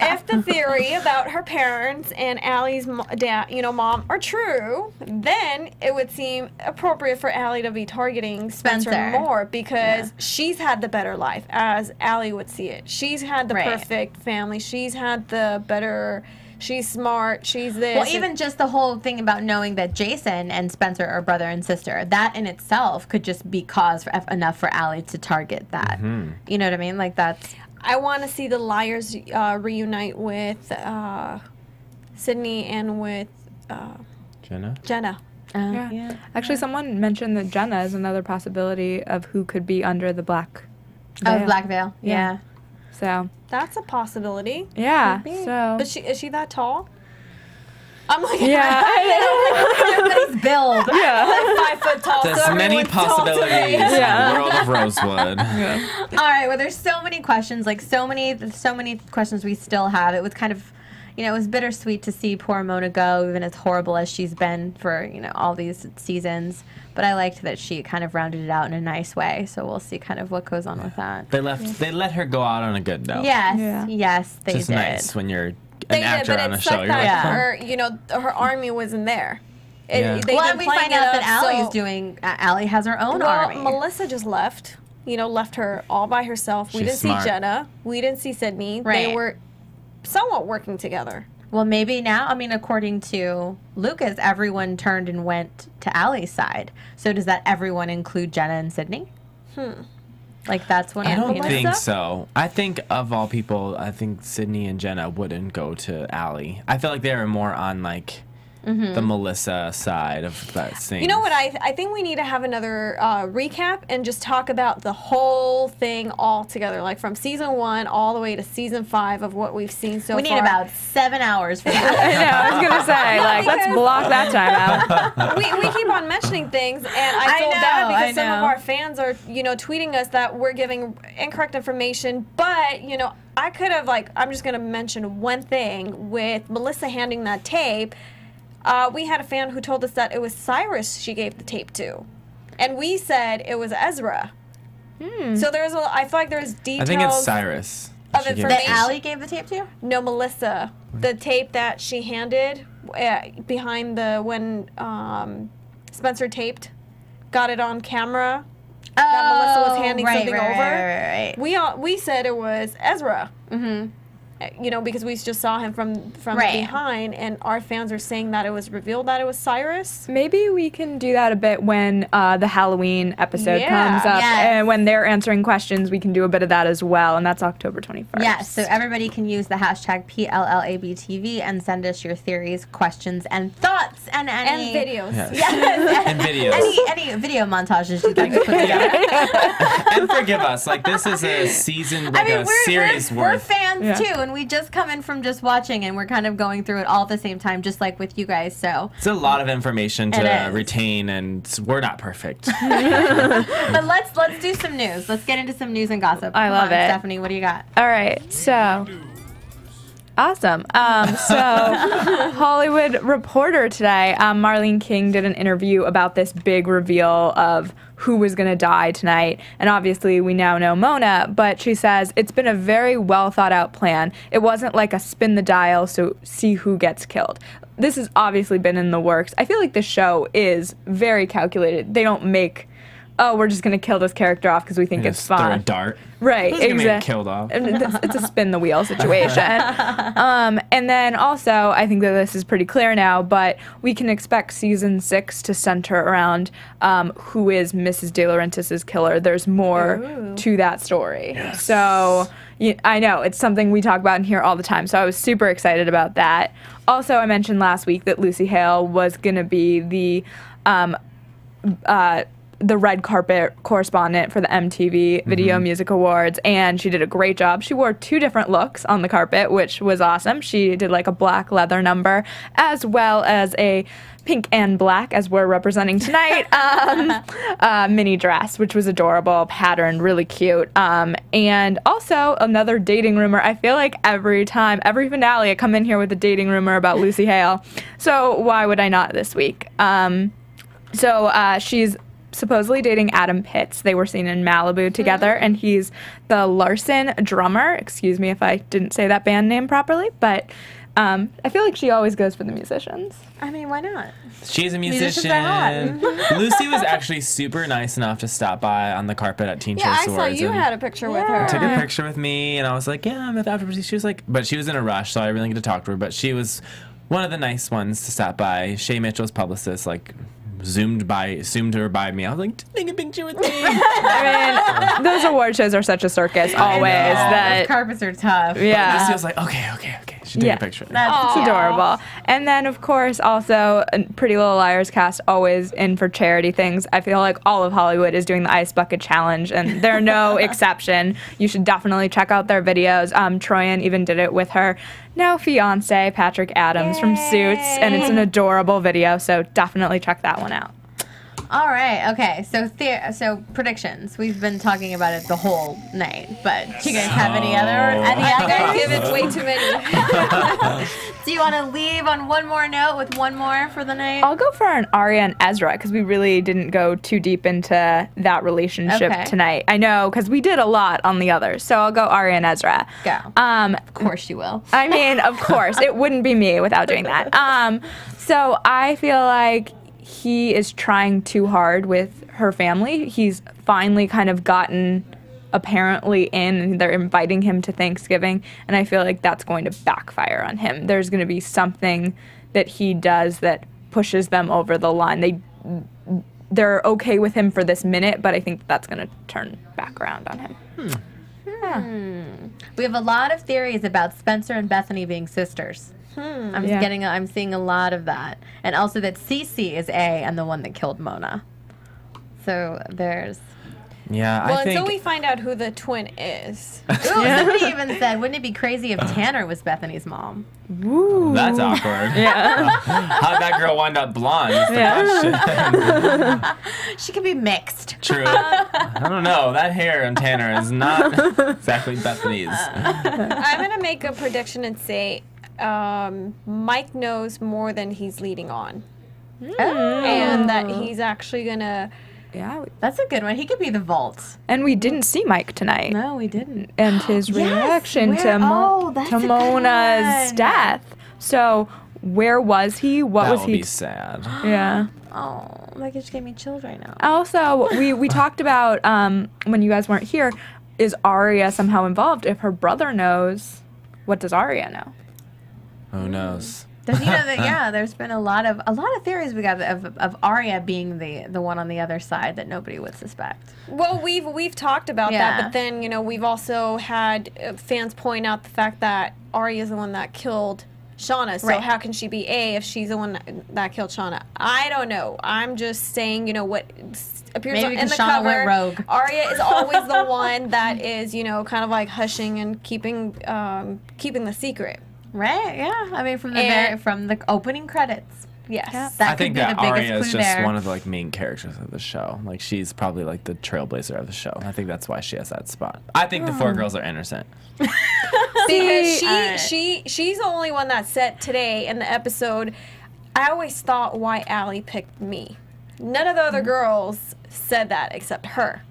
If the theory about her parents and Allie's mom are true, then it would seem appropriate for Allie to be targeting Spencer more, because she's had the better life, as Allie would see it. She's had the perfect family. She's had the better. She's smart. She's this. Well, even just the whole thing about knowing that Jason and Spencer are brother and sister, that in itself could just be cause enough for Allie to target that. You know what I mean? Like, that's... I want to see the liars reunite with Sydney and with Jenna. Yeah. Actually, someone mentioned that Jenna is another possibility of who could be under the black veil. Oh, black veil. Yeah. So that's a possibility. Yeah. Maybe. So, but is she that tall? I'm like, everybody's build. Like 5 foot tall. There's so many possibilities in the world of Rosewood. All right. Well, there's so many questions. Like so many questions we still have. It was kind of, you know, it was bittersweet to see poor Mona go, even as horrible as she's been for, you know, all these seasons. But I liked that she kind of rounded it out in a nice way. So we'll see kind of what goes on with that. They let her go out on a good note. Yes, they did. It's nice when you're an actor on a show. Like her, you know, her army wasn't there. And we find out that Allie has her own army. Melissa just left. You know, left her all by herself. We didn't see Jenna. We didn't see Sydney. Right. They were somewhat working together. Well, maybe now, I mean, according to Lucas, everyone turned and went to Allie's side. So does that everyone include Jenna and Sydney? Like, that's what I don't think so. I think of all people, I think Sydney and Jenna wouldn't go to Allie. I feel like they were more on, like, the Melissa side of that thing. You know what? I think we need to have another recap and just talk about the whole thing all together, like from season 1 all the way to season 5 of what we've seen so far. We need about 7 hours for that. I know. I was gonna say, like, let's block that time out. we keep on mentioning things, and I feel bad because some of our fans are, you know, tweeting us that we're giving incorrect information. But you know, I could have, like, I'm just gonna mention one thing with Melissa handing that tape. we had a fan who told us that it was Cyrus she gave the tape to. And we said it was Ezra. So there's I feel like there's details. I think it's Cyrus. Of She gave That information. Allie gave the tape to? No, Melissa. The tape that she handed behind when Spencer taped, got it on camera. That Melissa was handing something over. Right. We said it was Ezra. Mm-hmm. You know, because we just saw him from behind, and our fans are saying that it was revealed that it was Cyrus. Maybe we can do that a bit when the Halloween episode Yeah. comes up. Yes. And when they're answering questions, we can do a bit of that as well. And that's October 21st. Yes, so everybody can use the hashtag PLLABTV and send us your theories, questions, and thoughts, and any... And videos. Yes. Yes. And videos. Any video montages you'd like to put together. And forgive us. Like, this is a season, like a series we're worth. fans Yeah. too, and we just come in from just watching, and we're kind of going through it all at the same time, just like with you guys. So, It's a lot of information It to is. retain, and we're not perfect. but let's do some news. Let's get into some news and gossip. I Come love on, it. Stephanie. What do you got? All right, so awesome. So Hollywood Reporter today, Marlene King did an interview about this big reveal of who was going to die tonight. And obviously we now know Mona, but she says it's been a very well thought out plan. It wasn't like a spin the dial, so see who gets killed. This has obviously been in the works. I feel like the show is very calculated. They don't make, oh, we're just going to kill this character off because we think it's Just throw a fun. dart. Right, Who's gonna get exactly. killed off? It's a spin the wheel situation. And then also, I think that this is pretty clear now, but we can expect season 6 to center around who is Mrs. De Laurentiis' killer. There's more to that story. Yes. So I know it's something we talk about in here all the time. So I was super excited about that. Also, I mentioned last week that Lucy Hale was going to be the red carpet correspondent for the MTV Video Music Awards, and she did a great job. She wore 2 different looks on the carpet, which was awesome. She did like a black leather number as well as a pink and black, as we're representing tonight, mini dress, which was adorable, patterned, really cute. And also another dating rumor. I feel like every finale I come in here with a dating rumor about Lucy Hale. So why would I not this week? She's supposedly dating Adam Pitts. They were seen in Malibu together, and he's the Larson drummer. Excuse me if I didn't say that band name properly, but I feel like she always goes for the musicians. I mean, why not? She's a Musicians musician. are hot. Lucy was actually super nice enough to stop by on the carpet at Teen Yeah, Choice I saw Awards. you and had a picture with her. took a picture with me, and I was like, yeah, I'm at the AFTERBUZZ. She was like, but she was in a rush, so I really didn't get to talk to her, but she was one of the nice ones to stop by. Shay Mitchell's publicist, like, zoomed her by me. I was like, take a picture with me. I mean, those award shows are such a circus always know. that Those carpets are tough. yeah. Lucy was like, okay. She took Yeah. a picture. That's It's adorable. And then, of course, also, Pretty Little Liars cast always in for charity things. I feel like all of Hollywood is doing the Ice Bucket Challenge, and they're no exception. You should definitely check out their videos. Troyan even did it with her now fiance, Patrick Adams from Suits, and it's an adorable video, so definitely check that one out. All right. Okay. So predictions. We've been talking about it the whole night, but do you guys have any other? You guys give it way too many. Do you want to leave on one more note with one more for the night? I'll go for an Arya and Ezra because we really didn't go too deep into that relationship Okay. tonight. I know because we did a lot on the others, so I'll go Arya and Ezra. Go. Of course you will. I mean, of course, it wouldn't be me without doing that. So I feel like he is trying too hard with her family. He's finally kind of gotten apparently in, and they're inviting him to Thanksgiving, and I feel like that's going to backfire on him. There's going to be something that he does that pushes them over the line. They're okay with him for this minute, but I think that's going to turn back around on him. We have a lot of theories about Spencer and Bethany being sisters. I'm seeing a lot of that, and also that Cece is and the one that killed Mona. So there's. Yeah, Well, I think. until we find out who the twin is. Ooh, somebody even said, wouldn't it be crazy if Tanner was Bethany's mom? Ooh. That's awkward. Yeah. How'd that girl wind up blonde? Is the question. She could be mixed. True. I don't know. That hair on Tanner is not exactly Bethany's. I'm going to make a prediction and say Mike knows more than he's leading on. And that he's actually gonna. Yeah, That's a good one. He could be the vault. and we didn't see Mike tonight. No, we didn't. And his reaction where- to, that's a good Mona's one. death. So, where was he? What That was would he? be sad. Yeah. Oh, that just gave me chills right now. Also, we talked about when you guys weren't here. Is Arya somehow involved? If her brother knows, what does Arya know? Who knows? Does he know that? Yeah, there's been a lot of theories we got of Arya being the one on the other side that nobody would suspect. Well, we've talked about that, but then we've also had fans point out the fact that Arya is the one that killed Shauna. So how can she be if she's the one that killed Shauna? I don't know. I'm just saying, what appears Maybe in the Shauna cover. went rogue. Arya is always the one that is, kind of like hushing and keeping the secret. Right? Yeah. I mean, from the opening credits. Yes. That I could think be that the biggest Arya is clue just there. one of the main characters of the show. Like she's probably like the trailblazer of the show. I think that's why she has that spot. I think the four girls are innocent. Because she's the only one that said today in the episode, I always thought why Allie picked me. None of the other girls said that except her.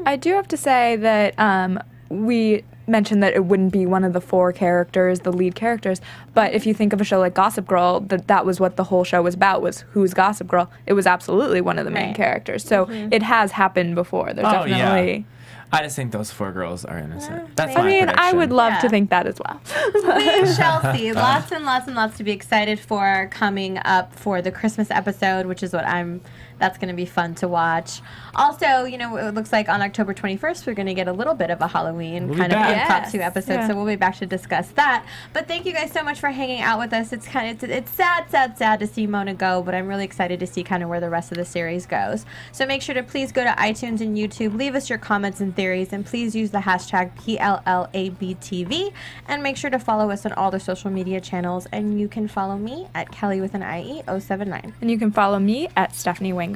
I do have to say that we mentioned that it wouldn't be one of the four characters, the lead characters, but if you think of a show like Gossip Girl, that was what the whole show was about, was who's Gossip Girl. It was absolutely one of the main characters. So it has happened before. There's definitely... I just think those four girls are innocent. That's I my mean, I prediction. would love to think that as well. We shall see. Lots and lots and lots to be excited for coming up for the Christmas episode, which is what that's going to be fun to watch. Also, it looks like on October 21st, we're going to get a little bit of a Halloween kind of impromptu episode, so we'll be back to discuss that. But thank you guys so much for hanging out with us. It's sad to see Mona go, but I'm really excited to see kind of where the rest of the series goes. So make sure to please go to iTunes and YouTube, leave us your comments and theories, and please use the hashtag PLLABTV, and make sure to follow us on all the social media channels, and you can follow me at Kellie with an IE 079. And you can follow me at Stephanie Wenger.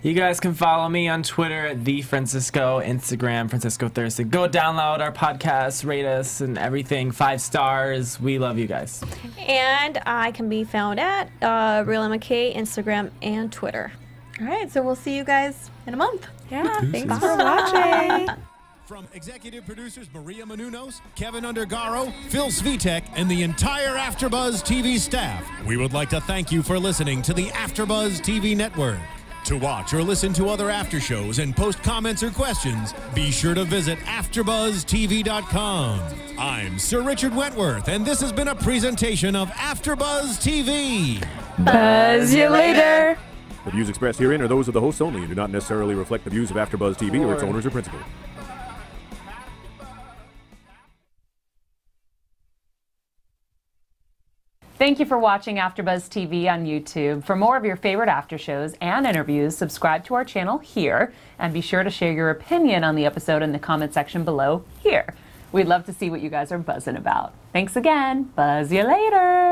You guys can follow me on Twitter at @Fracisco, Instagram Fracisco Thurston. Go download our podcast, rate us, and everything. 5 stars. We love you guys. And I can be found at Real McKay, Instagram and Twitter. All right, so we'll see you guys in a month. Yeah, thanks for watching. From executive producers Maria Menounos, Kevin Undergaro, Phil Svitek, and the entire AfterBuzz TV staff, we would like to thank you for listening to the AfterBuzz TV network. To watch or listen to other after shows and post comments or questions, be sure to visit AfterBuzzTV.com. I'm Sir Richard Wentworth, and this has been a presentation of AfterBuzz TV. Buzz you later. The views expressed herein are those of the hosts only and do not necessarily reflect the views of AfterBuzz TV or its owners or principals. Thank you for watching AfterBuzz TV on YouTube. For more of your favorite after shows and interviews, subscribe to our channel here, and be sure to share your opinion on the episode in the comment section below here. We'd love to see what you guys are buzzing about. Thanks again. Buzz you later.